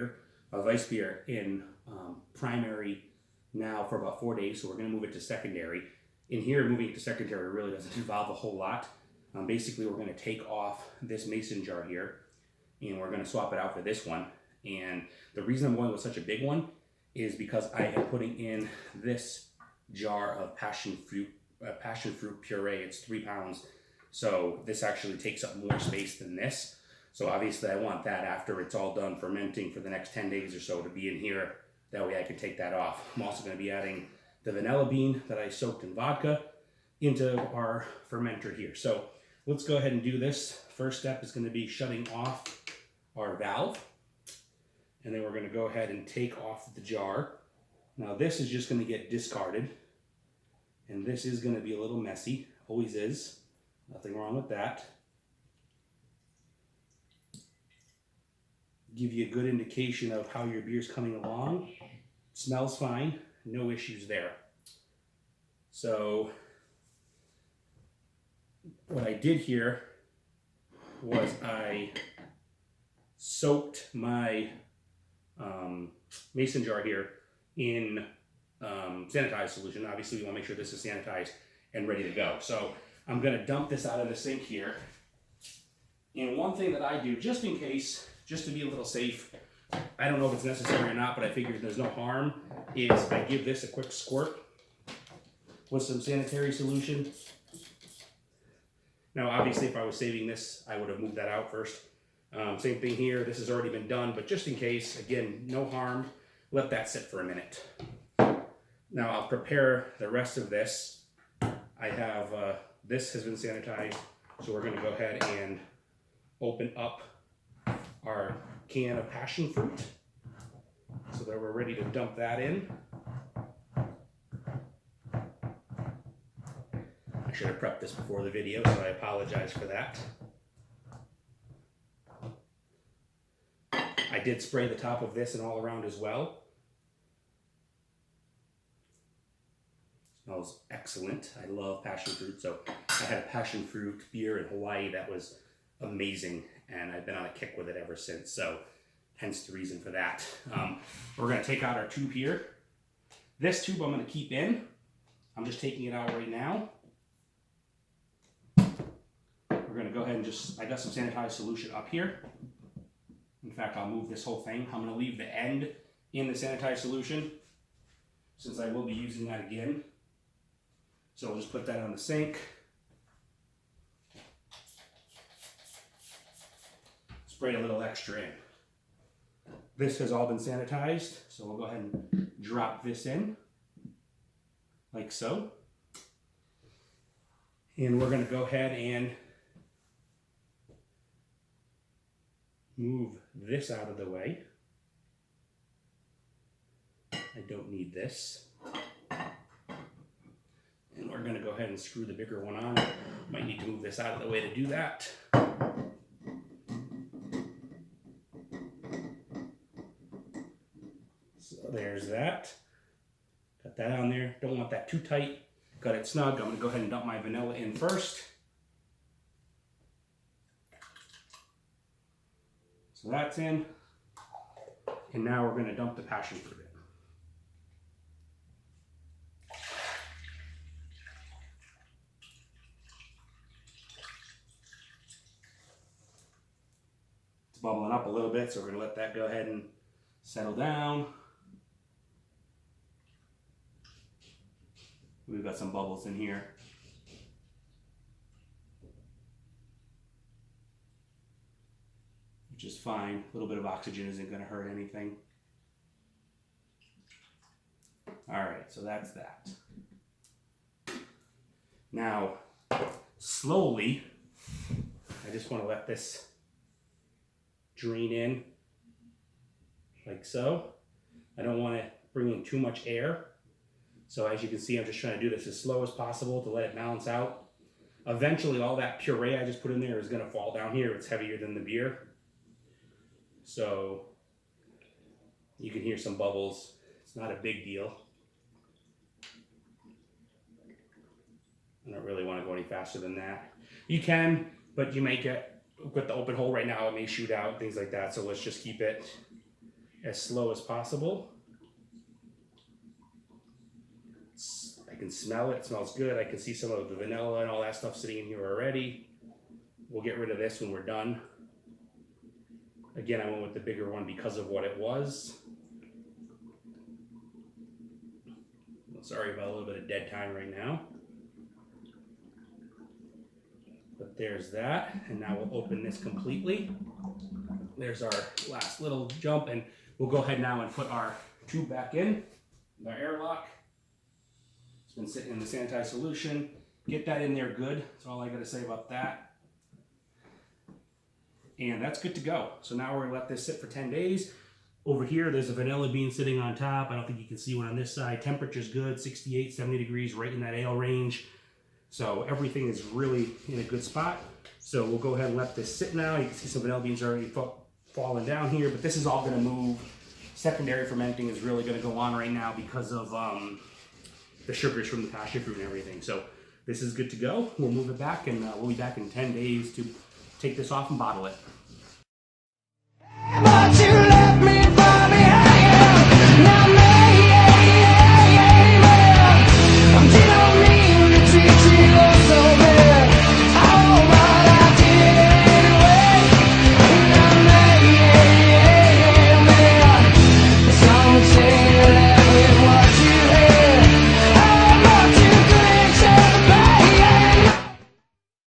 beer, Weissbier in primary now for about 4 days, so we're going to move it to secondary. In here, moving it to secondary really doesn't involve a whole lot. Basically, we're going to take off this mason jar here, and we're going to swap it out for this one. And the reason I'm going with such a big one is because I am putting in this jar of passion fruit puree. It's 3 pounds, so this actually takes up more space than this. So obviously I want that after it's all done fermenting for the next 10 days or so to be in here. That way I can take that off. I'm also going to be adding the vanilla bean that I soaked in vodka into our fermenter here. So let's go ahead and do this. First step is going to be shutting off our valve. And then we're going to go ahead and take off the jar. Now this is just going to get discarded. And this is going to be a little messy. Always is. Nothing wrong with that. Give you a good indication of how your beer's coming along. Smells fine. No issues there. So what I did here was I soaked my mason jar here in sanitized solution. Obviously we want to make sure this is sanitized and ready to go. So I'm going to dump this out of the sink here. And one thing that I do, just in case, just to be a little safe, I don't know if it's necessary or not, but I figured there's no harm, is I give this a quick squirt with some sanitary solution. Now obviously if I was saving this, I would have moved that out first. Same thing here, this has already been done, but just in case, again, no harm, let that sit for a minute. Now I'll prepare the rest of this. I have, this has been sanitized, so we're gonna go ahead and open up our can of passion fruit so that we're ready to dump that in. I should have prepped this before the video, so I apologize for that. I did spray the top of this and all around as well. Smells excellent. I love passion fruit, so I had a passion fruit beer in Hawaii that was amazing, and I've been on a kick with it ever since, so hence the reason for that. We're going to take out our tube here. This tube I'm going to keep in. I'm just taking it out right now. We're going to go ahead and I got some sanitized solution up here. In fact, I'll move this whole thing. I'm going to leave the end in the sanitized solution since I will be using that again. So we'll just put that on the sink. Spray a little extra in. This has all been sanitized, so we'll go ahead and drop this in, like so. And we're going to go ahead and move this out of the way. I don't need this. And we're going to go ahead and screw the bigger one on. Might need to move this out of the way to do that. So there's that. Got that on there. Don't want that too tight. Got it snug. I'm going to go ahead and dump my vanilla in first. So that's in. And now we're going to dump the passion fruit in. It's bubbling up a little bit, so we're going to let that go ahead and settle down. We've got some bubbles in here. Which is fine. A little bit of oxygen isn't going to hurt anything. All right, so that's that. Now, slowly, I just want to let this drain in like so. I don't want to bring in too much air. So as you can see, I'm just trying to do this as slow as possible to let it balance out. Eventually, all that puree I just put in there is going to fall down here. It's heavier than the beer. So you can hear some bubbles. It's not a big deal. I don't really want to go any faster than that. You can, but you may get, with the open hole right now, it may shoot out, things like that. So let's just keep it as slow as possible. I can smell it. It smells good. I can see some of the vanilla and all that stuff sitting in here already. We'll get rid of this when we're done. Again, I went with the bigger one because of what it was. Sorry about a little bit of dead time right now. But there's that, and now we'll open this completely. There's our last little jump, and we'll go ahead now and put our tube back in, our airlock. It's been sitting in the sanitized solution. Get that in there good. That's all I gotta say about that. And that's good to go. So now we're gonna let this sit for 10 days. Over here, there's a vanilla bean sitting on top. I don't think you can see one on this side. Temperature's good, 68, 70 degrees, right in that ale range. So everything is really in a good spot. So we'll go ahead and let this sit now. You can see some vanilla beans already falling down here, but this is all gonna move. Secondary fermenting is really gonna go on right now because of the sugars from the passion fruit and everything. So this is good to go. We'll move it back, and we'll be back in 10 days to take this off and bottle it.